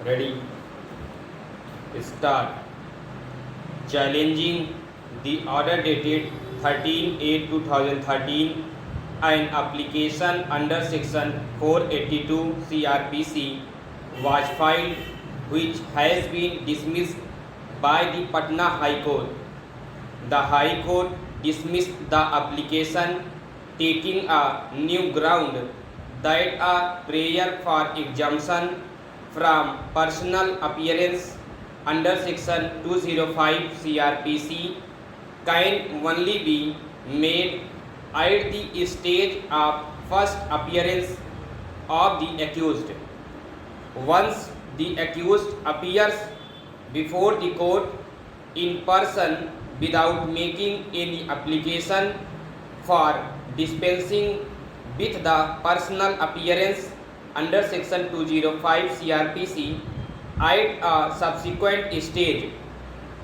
Ready? Start. Challenging the order dated 13/8/2013 and application under section 482 CRPC was filed, which has been dismissed by the Patna High Court. The High Court dismissed the application, taking a new ground that a prayer for exemption from personal appearance under section 205 CRPC can only be made at the stage of first appearance of the accused. Once the accused appears before the court in person without making any application for dispensing with the personal appearance under section 205 CRPC at a subsequent stage,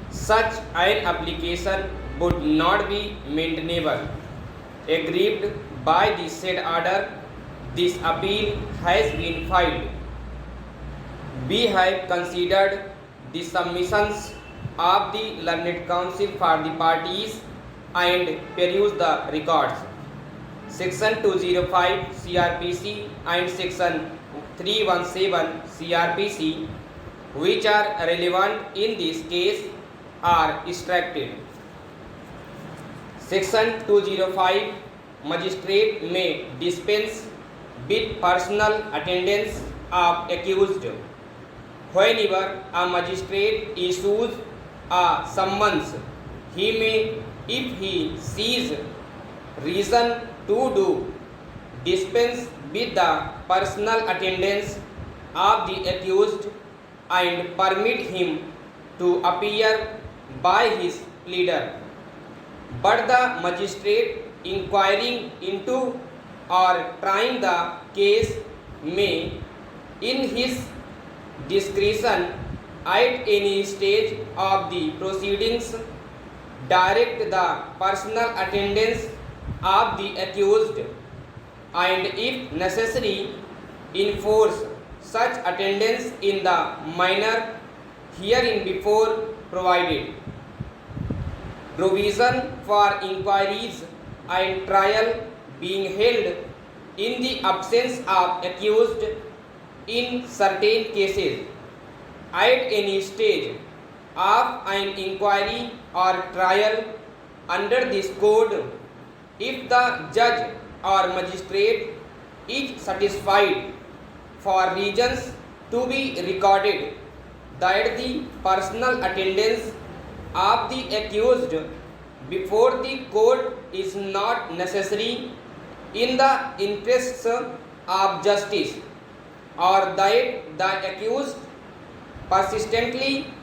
such an application would not be maintainable. Aggrieved by the said order, this appeal has been filed. We have considered the submissions of the learned counsel for the parties and perused the records. Section 205 CRPC and Section 317 CRPC, which are relevant in this case, are extracted. Section 205, magistrate may dispense with personal attendance of accused whenever a magistrate issues a summons. He may, if he sees reason to do, dispense with the personal attendance of the accused and permit him to appear by his pleader. But the magistrate inquiring into or trying the case may, in his discretion at any stage of the proceedings, direct the personal attendance of the accused and, if necessary, enforce such attendance in the manner hereinbefore provided. Provision for inquiries and trial being held in the absence of accused in certain cases at any stage of an inquiry or trial under this code, if the judge or magistrate is satisfied for reasons to be recorded that the personal attendance of the accused before the court is not necessary in the interests of justice, or that the accused persistently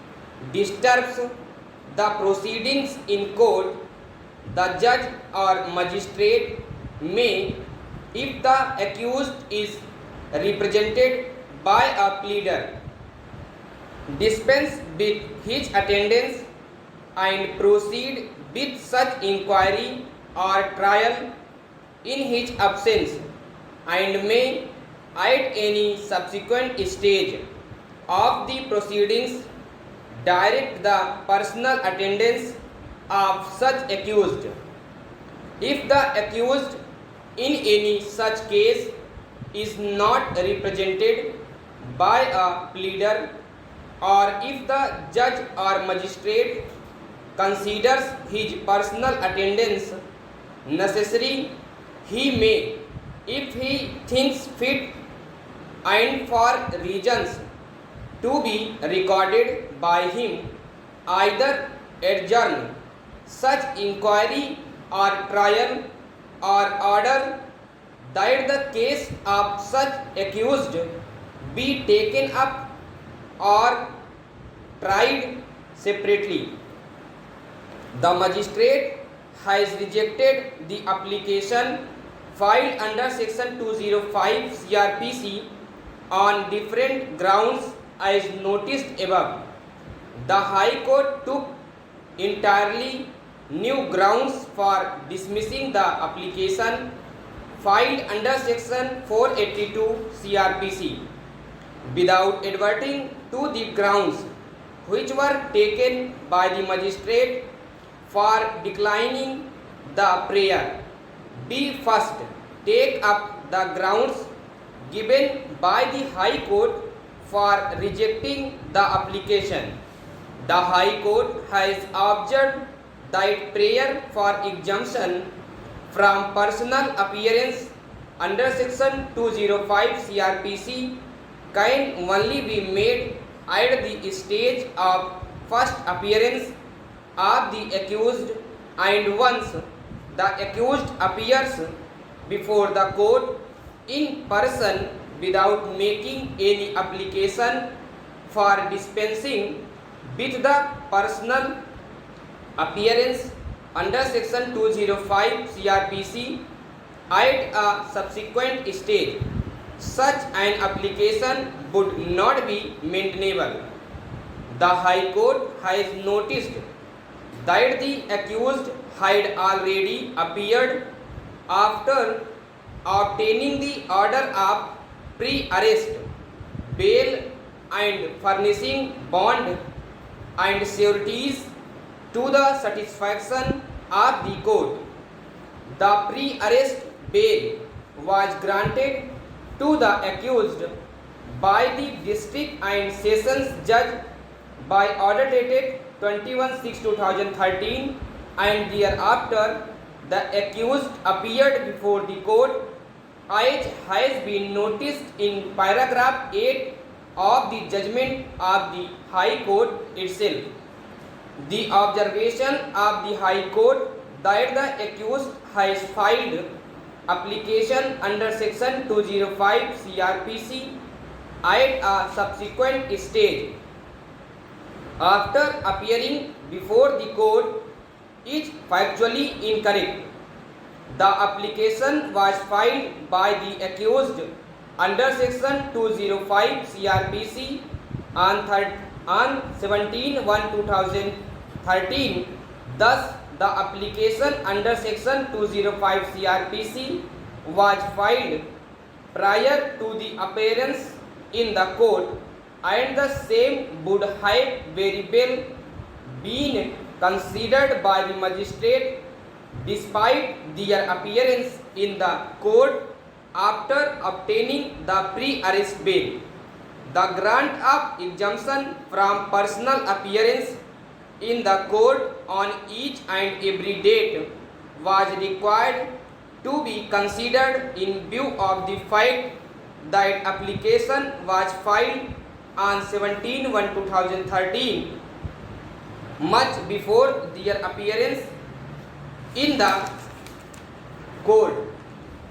disturbs the proceedings in court, the judge or magistrate may, if the accused is represented by a pleader, dispense with his attendance and proceed with such inquiry or trial in his absence, and may at any subsequent stage of the proceedings direct the personal attendance of such accused. If the accused in any such case is not represented by a pleader, or if the judge or magistrate considers his personal attendance necessary, he may, if he thinks fit and for reasons to be recorded by him, either adjourn such inquiry or trial, or order that the case of such accused be taken up or tried separately. The magistrate has rejected the application filed under section 205 CRPC on different grounds as noticed above. The High Court took entirely new grounds for dismissing the application filed under section 482 CRPC. without adverting to the grounds which were taken by the magistrate for declining the prayer. B. First, take up the grounds given by the High Court for rejecting the application. The High Court has observed that prayer for exemption from personal appearance under section 205 CRPC can only be made at the stage of first appearance of the accused, and once the accused appears before the court in person without making any application for dispensing with the personal appearance under section 205 CRPC at a subsequent stage. Such an application would not be maintainable. The High Court has noticed that the accused had already appeared after obtaining the order of pre-arrest, bail and furnishing bond and sureties to the satisfaction of the court. The pre-arrest bail was granted to the accused by the district and sessions judge by order dated 21/6/2013, and thereafter the accused appeared before the court as has been noticed in paragraph 8 of the judgment of the High Court itself. The observation of the High Court that the accused has filed application under section 205 CRPC at a subsequent stage after appearing before the court is factually incorrect. The application was filed by the accused under section 205 CRPC on 17/1/2013. Thus, the application under section 205 CRPC was filed prior to the appearance in the court, and the same would have very well been considered by the magistrate despite their appearance in the court after obtaining the pre-arrest bail. The grant of exemption from personal appearance in the court on each and every date was required to be considered in view of the fact that application was filed on 17/1/2013, much before their appearance in the court.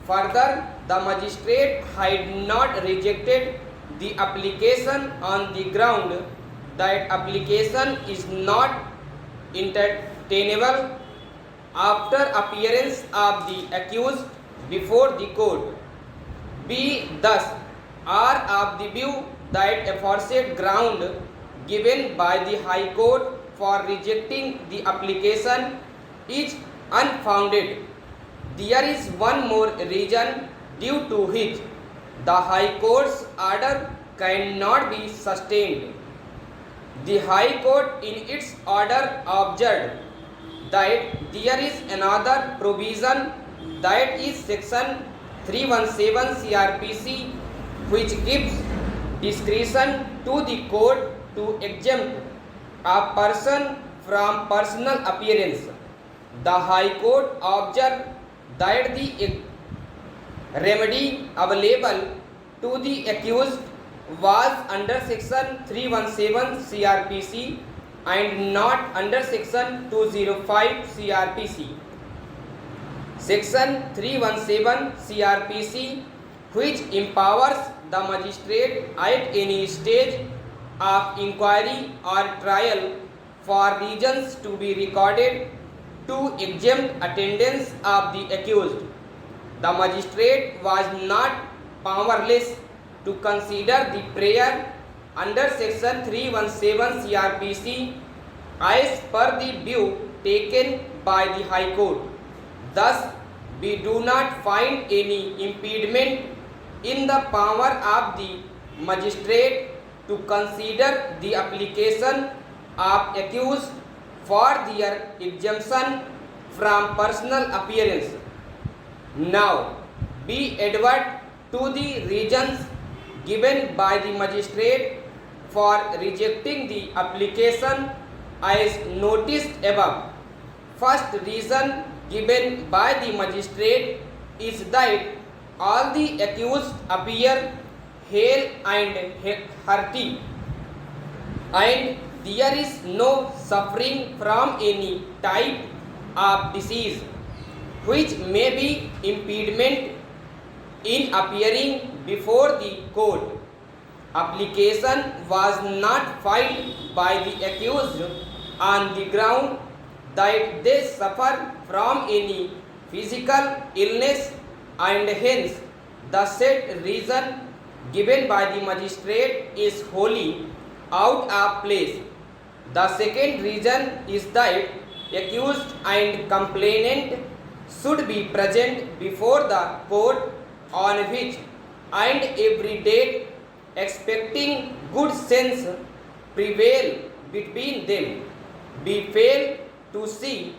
Further, the magistrate had not rejected the application on the ground that application is not entertainable after appearance of the accused before the court. We thus are of the view that aforesaid ground given by the High Court for rejecting the application is unfounded. There is one more reason due to which the High Court's order cannot be sustained. The High Court in its order observed that there is another provision, that is section 317 CRPC, which gives discretion to the court to exempt a person from personal appearance. The High Court observed that the remedy available to the accused was under section 317 CRPC and not under section 205 CRPC. Section 317 CRPC, which empowers the magistrate at any stage of inquiry or trial for reasons to be recorded to exempt attendance of the accused. The magistrate was not powerless to consider the prayer under section 317 CRPC as per the view taken by the High Court. Thus, we do not find any impediment in the power of the magistrate to consider the application of accused for their exemption from personal appearance. Now, be advert to the reasons given by the magistrate for rejecting the application as noticed above. First reason given by the magistrate is that all the accused appear hale and hearty, and there is no suffering from any type of disease which may be impediment in appearing before the court. Application was not filed by the accused on the ground that they suffer from any physical illness, and hence the said reason given by the magistrate is wholly out of place. The second reason is that accused and complainant should be present before the court on which and every date, expecting good sense prevail between them. We fail to see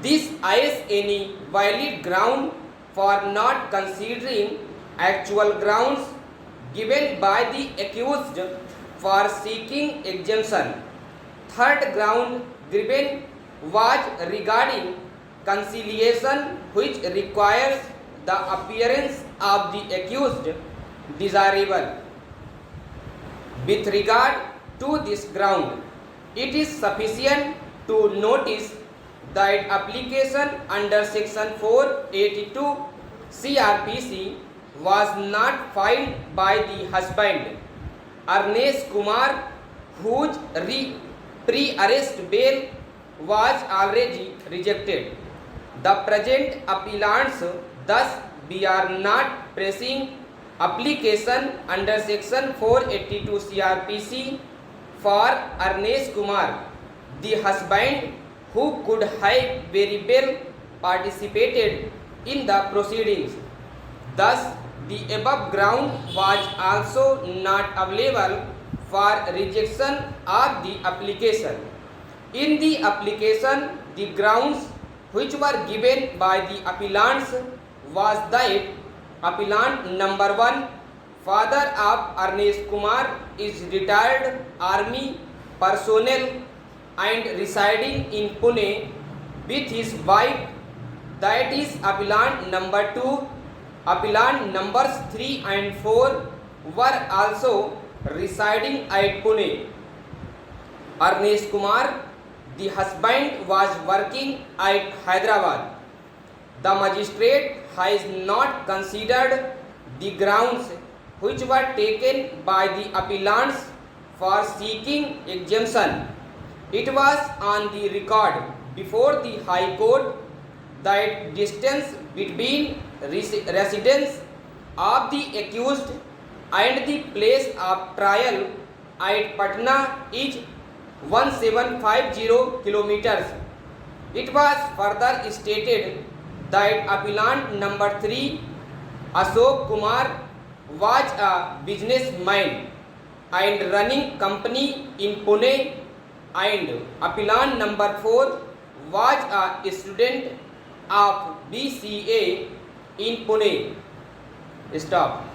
this as any valid ground for not considering actual grounds given by the accused for seeking exemption. Third ground given was regarding conciliation, which requires the appearance of the accused desirable. With regard to this ground, it is sufficient to notice that application under section 482 CRPC was not filed by the husband Arnesh Kumar, whose pre-arrest bail was already rejected. The present appellants, thus we are not pressing application under section 482 CRPC for Arnesh Kumar, the husband who could have very well participated in the proceedings. Thus, the above ground was also not available for rejection of the application. In the application, the grounds which were given by the appellants was that appellant number 1, father of Arnesh Kumar, is retired army personnel and residing in Pune with his wife, that is appellant number 2. Appellant numbers 3 and 4 were also residing at Pune. Arnesh Kumar, the husband, was working at Hyderabad. The magistrate has not considered the grounds which were taken by the appellants for seeking exemption. It was on the record before the High Court that distance between residence of the accused and the place of trial at Patna is 1750 kilometers. It was further stated that appellant number 3, Ashok Kumar, was a businessman and running company in Pune, and appellant number 4 was a student of BCA in Pune. Stop.